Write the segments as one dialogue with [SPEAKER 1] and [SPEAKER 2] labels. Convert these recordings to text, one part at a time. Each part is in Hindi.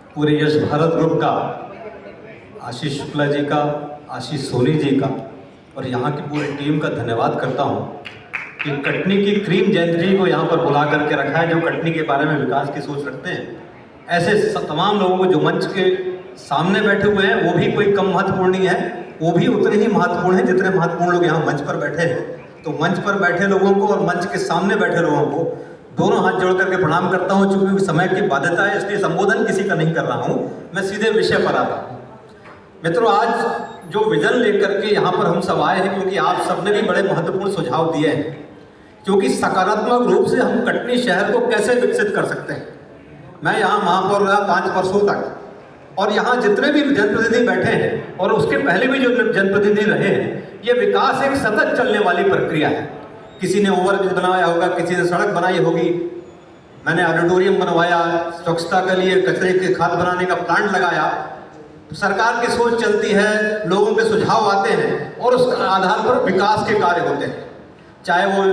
[SPEAKER 1] पूरे यश भारत ग्रुप का, आशीष शुक्ला जी का, आशीष सोनी जी का और यहाँ की पूरी टीम का धन्यवाद करता हूँ कि कटनी की क्रीम जयंती जी को यहाँ पर बुला करके रखा है, जो कटनी के बारे में विकास की सोच रखते हैं। ऐसे तमाम लोगों को जो मंच के सामने बैठे हुए हैं वो भी कोई कम महत्वपूर्ण नहीं है, वो भी उतने ही महत्वपूर्ण हैं जितने महत्वपूर्ण लोग यहाँ मंच पर बैठे हैं। तो मंच पर बैठे लोगों को और मंच के सामने बैठे लोगों को दोनों हाथ जोड़ करके प्रणाम करता हूँ। चूंकि समय की बाध्यता है इसलिए संबोधन किसी का नहीं कर रहा हूँ, मैं सीधे विषय पर आता हूँ। मित्रों, आज जो विजन लेकर के यहाँ पर हम सब आए हैं, क्योंकि आप सबने भी बड़े महत्वपूर्ण सुझाव दिए हैं, क्योंकि सकारात्मक रूप से हम कटनी शहर को कैसे विकसित कर सकते हैं। मैं यहाँ महापौर रहा 5 वर्षों तक, और यहाँ जितने भी जनप्रतिनिधि बैठे हैं और उसके पहले भी जो जनप्रतिनिधि रहे हैं, ये विकास एक सतत चलने वाली प्रक्रिया है। किसी ने ओवरब्रिज बनाया होगा, किसी ने सड़क बनाई होगी, मैंने ऑडिटोरियम बनवाया, स्वच्छता के लिए कचरे के खाद बनाने का प्लांट लगाया। सरकार की सोच चलती है, लोगों के सुझाव आते हैं और उस आधार पर विकास के कार्य होते हैं। चाहे वो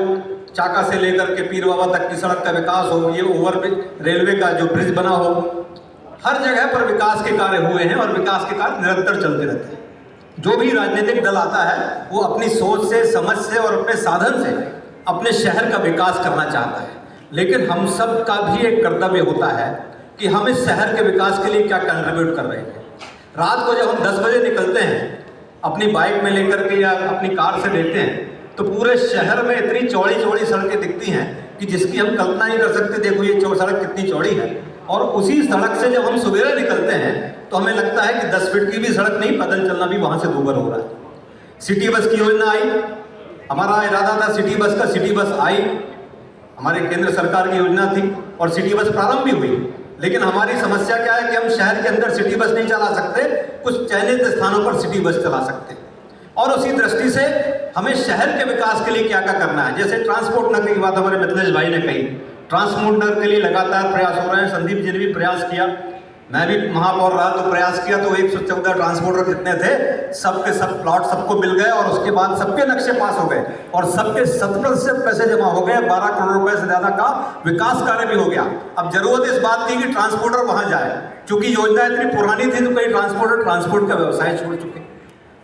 [SPEAKER 1] चाका से लेकर के पीर बाबा तक की सड़क का विकास हो, ये ओवरब्रिज, रेलवे का जो ब्रिज बना हो, हर जगह पर विकास के कार्य हुए हैं और विकास के कार्य निरंतर चलते रहते हैं। जो भी राजनीतिक दल आता है वो अपनी सोच से, समझ से और अपने साधन से अपने शहर का विकास करना चाहता है, लेकिन हम सब का भी एक कर्तव्य होता है कि हम इस शहर के विकास के लिए क्या कंट्रीब्यूट कर रहे हैं। रात को जब हम 10 बजे निकलते हैं अपनी बाइक में लेकर के या अपनी कार से लेते हैं, तो पूरे शहर में इतनी चौड़ी चौड़ी सड़कें दिखती हैं कि जिसकी हम कल्पना नहीं कर सकते। देखो ये सड़क कितनी चौड़ी है, और उसी सड़क से जब हम सवेरे निकलते हैं तो हमें लगता है कि 10 फीट की भी सड़क नहीं, पैदल चलना भी वहाँ से दूभर हो रहा है। सिटी बस की योजना आई, हमारा इरादा था सिटी बस का, सिटी बस आई, हमारे केंद्र सरकार की योजना थी और सिटी बस प्रारंभ भी हुई। लेकिन हमारी समस्या क्या है कि हम शहर के अंदर सिटी बस नहीं चला सकते, कुछ चयनित स्थानों पर सिटी बस चला सकते हैं। और उसी दृष्टि से हमें शहर के विकास के लिए क्या क्या करना है। जैसे ट्रांसपोर्ट नगरी की बात हमारे मिथिलेश भाई ने कही, ट्रांसपोर्ट नगर के लिए लगातार प्रयास हो रहे हैं। संदीप जी ने भी प्रयास किया, मैं भी महापौर रहा तो प्रयास किया। तो 114 ट्रांसपोर्टर जितने थे, सबके सब प्लॉट सबको मिल गए और उसके बाद सबके नक्शे पास हो गए और सबके 70% पैसे जमा हो गए। 12 करोड़ रुपए से ज्यादा का विकास कार्य भी हो गया। अब जरूरत इस बात की कि ट्रांसपोर्टर वहां जाए, क्योंकि योजना इतनी पुरानी थी तो कई ट्रांसपोर्टर ट्रांसपोर्ट का व्यवसाय छोड़ चुके।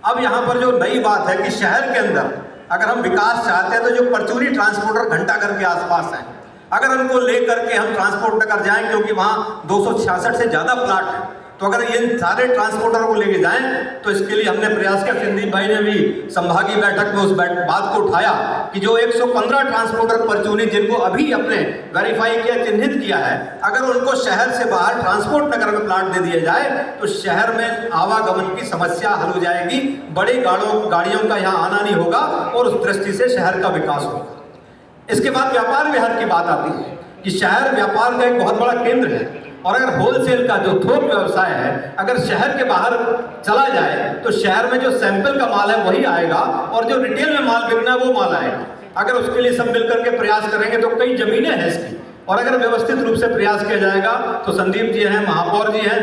[SPEAKER 1] अब यहाँ पर जो नई बात है कि शहर के अंदर अगर हम विकास चाहते हैं तो जो परचूनी ट्रांसपोर्टर घंटाघर के आसपास हैं, अगर उनको लेकर के हम ट्रांसपोर्ट नगर जाएं, क्योंकि वहाँ 266 से ज़्यादा प्लाट है, तो अगर इन सारे ट्रांसपोर्टर को लेके जाएं तो इसके लिए हमने प्रयास किया। संदीप भाई ने भी संभागीय बैठक में उस बात को उठाया कि जो 115 ट्रांसपोर्टर परचूनी जिनको अभी अपने वेरीफाई किया, चिन्हित किया है, अगर उनको शहर से बाहर ट्रांसपोर्ट नगर में प्लाट दे दिया जाए तो शहर में आवागमन की समस्या हल हो जाएगी, बड़ी गाड़ियों का यहाँ आना नहीं होगा और उस दृष्टि से शहर का विकास होगा। इसके बाद व्यापार विहार की बात आती है कि शहर व्यापार का एक बहुत बड़ा केंद्र है, और अगर होलसेल का जो थोक व्यवसाय है अगर शहर के बाहर चला जाए तो शहर में जो सैंपल का माल है वही आएगा और जो रिटेल में माल बिकना है वो माल आएगा। अगर उसके लिए सब मिलकर के प्रयास करेंगे तो कई जमीनें हैं इसकी, और अगर व्यवस्थित रूप से प्रयास किया जाएगा तो संदीप जी हैं, महापौर जी हैं,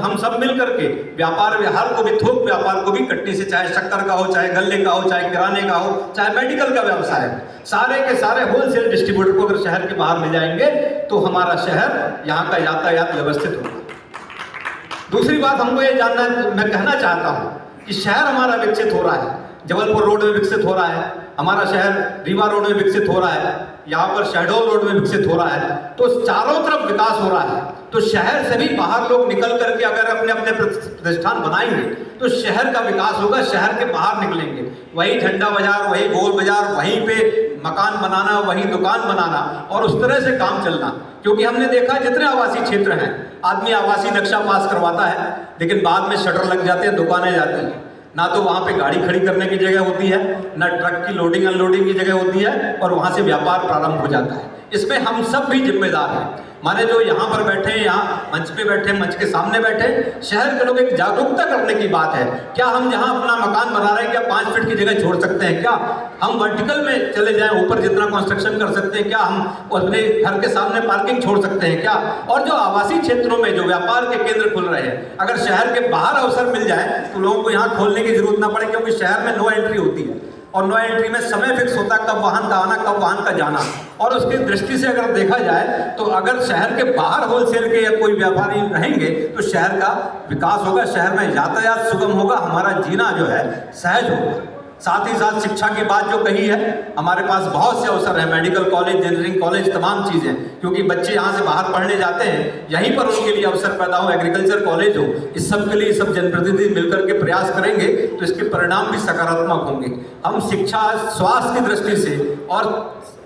[SPEAKER 1] हम सब मिल करके व्यापार विहार को भी, थोक व्यापार को भी कटनी से, चाहे शक्कर का हो, चाहे गल्ले का हो, चाहे किराने का हो, चाहे मेडिकल का व्यवसाय हो, सारे के सारे होलसेल डिस्ट्रीब्यूटर को अगर शहर के बाहर ले जाएंगे तो हमारा शहर, यहाँ का यातायात व्यवस्थित होगा। दूसरी बात हमको ये जानना, मैं कहना चाहता हूँ कि शहर हमारा विकसित हो रहा है, जबलपुर रोड में विकसित हो रहा है, हमारा शहर रीवा रोड में विकसित हो रहा है, यहाँ पर शहडोल रोड में विकसित हो रहा है, तो चारों तरफ विकास हो रहा है। तो शहर से भी बाहर लोग निकल करके अगर अपने अपने प्रतिष्ठान बनाएंगे तो शहर का विकास होगा। शहर के बाहर निकलेंगे, वही झंडा बाजार, वही गोल बाजार, वहीं पे मकान बनाना, वही दुकान बनाना और उस तरह से काम चलना। क्योंकि हमने देखा जितने आवासीय क्षेत्र हैं, आदमी आवासीय नक्शा पास करवाता है लेकिन बाद में शटर लग जाते हैं, दुकानें जाती हैं, ना तो वहाँ पे गाड़ी खड़ी करने की जगह होती है, ना ट्रक की लोडिंग अनलोडिंग की जगह होती है, और वहाँ से व्यापार प्रारंभ हो जाता है। इसमें हम सब भी जिम्मेदार हैं। माने जो यहाँ पर बैठे हैं, यहाँ मंच पे बैठे, मंच के सामने बैठे, शहर के लोग एक जागरूकता करने की बात है। क्या हम जहाँ अपना मकान बना रहे हैं क्या 5 फीट की जगह छोड़ सकते हैं? क्या हम वर्टिकल में चले जाएं, ऊपर जितना कंस्ट्रक्शन कर सकते हैं? क्या हम अपने घर के सामने पार्किंग छोड़ सकते हैं? क्या? और जो आवासीय क्षेत्रों में जो व्यापार के केंद्र खुल रहे हैं, अगर शहर के बाहर अवसर मिल जाए तो लोगों को यहाँ खोलने की जरूरत ना पड़े, क्योंकि शहर में नो एंट्री होती है और नो एंट्री में समय फिक्स होता है, कब वाहन का आना, कब वाहन का जाना। और उसकी दृष्टि से अगर देखा जाए तो अगर शहर के बाहर होलसेल के या कोई व्यापारी रहेंगे तो शहर का विकास होगा, शहर में यातायात सुगम होगा, हमारा जीना जो है सहज होगा। साथ ही साथ शिक्षा की बात जो कही है, हमारे पास बहुत से अवसर हैं, मेडिकल कॉलेज, इंजीनियरिंग कॉलेज, तमाम चीज़ें, क्योंकि बच्चे यहाँ से बाहर पढ़ने जाते हैं, यहीं पर उनके लिए अवसर पैदा हो, एग्रीकल्चर कॉलेज हो। इस सब के लिए सब जनप्रतिनिधि मिलकर के प्रयास करेंगे तो इसके परिणाम भी सकारात्मक होंगे। हम शिक्षा, स्वास्थ्य की दृष्टि से और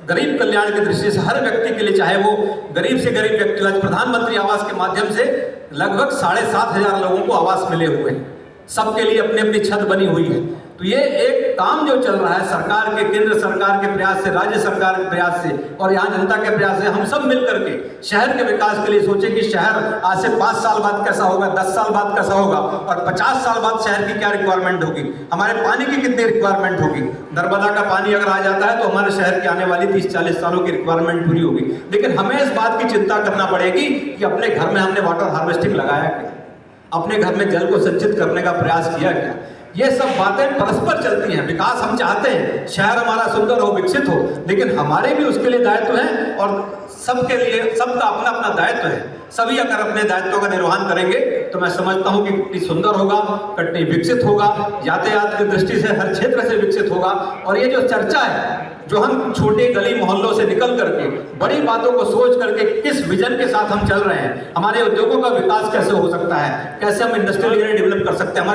[SPEAKER 1] गरीब कल्याण की दृष्टि से हर व्यक्ति के लिए, चाहे वो गरीब से गरीब व्यक्ति, आज प्रधानमंत्री आवास के माध्यम से लगभग 7,500 लोगों को आवास मिले हुए हैं, सबके लिए अपनी अपनी छत बनी हुई है। तो ये एक काम जो चल रहा है सरकार के, केंद्र सरकार के प्रयास से, राज्य सरकार के प्रयास से और यहाँ जनता के प्रयास से, हम सब मिल करके शहर के विकास के लिए सोचें कि शहर आज से 5 साल बाद कैसा होगा, 10 साल बाद कैसा होगा और 50 साल बाद शहर की क्या रिक्वायरमेंट होगी, हमारे पानी की कितनी रिक्वायरमेंट होगी। नर्मदा का पानी अगर आ जाता है तो हमारे शहर की आने वाली 30-40 सालों की रिक्वायरमेंट पूरी होगी। लेकिन हमें इस बात की चिंता करना पड़ेगी कि अपने घर में हमने वाटर हार्वेस्टिंग लगाया क्या, अपने घर में जल को संचित करने का प्रयास किया क्या। ये सब बातें परस्पर चलती हैं। विकास हम चाहते हैं, शहर हमारा सुंदर हो, विकसित हो, लेकिन हमारे भी उसके लिए दायित्व हैं और सबके लिए, सबका अपना अपना दायित्व है। सभी अगर अपने दायित्वों का निर्वहन करेंगे तो मैं समझता हूं कि कटनी सुंदर होगा, कटनी विकसित होगा, यातायात की दृष्टि से हर क्षेत्र से विकसित होगा। और ये जो चर्चा है, जो हम छोटे गली मोहल्लों से निकल करके बड़ी बातों को सोच करके किस विजन के साथ हम चल रहे हैं, हमारे उद्योगों का विकास कैसे हो सकता है, कैसे हम इंडस्ट्रियल एरिया डेवलप कर सकते हैं, हमारे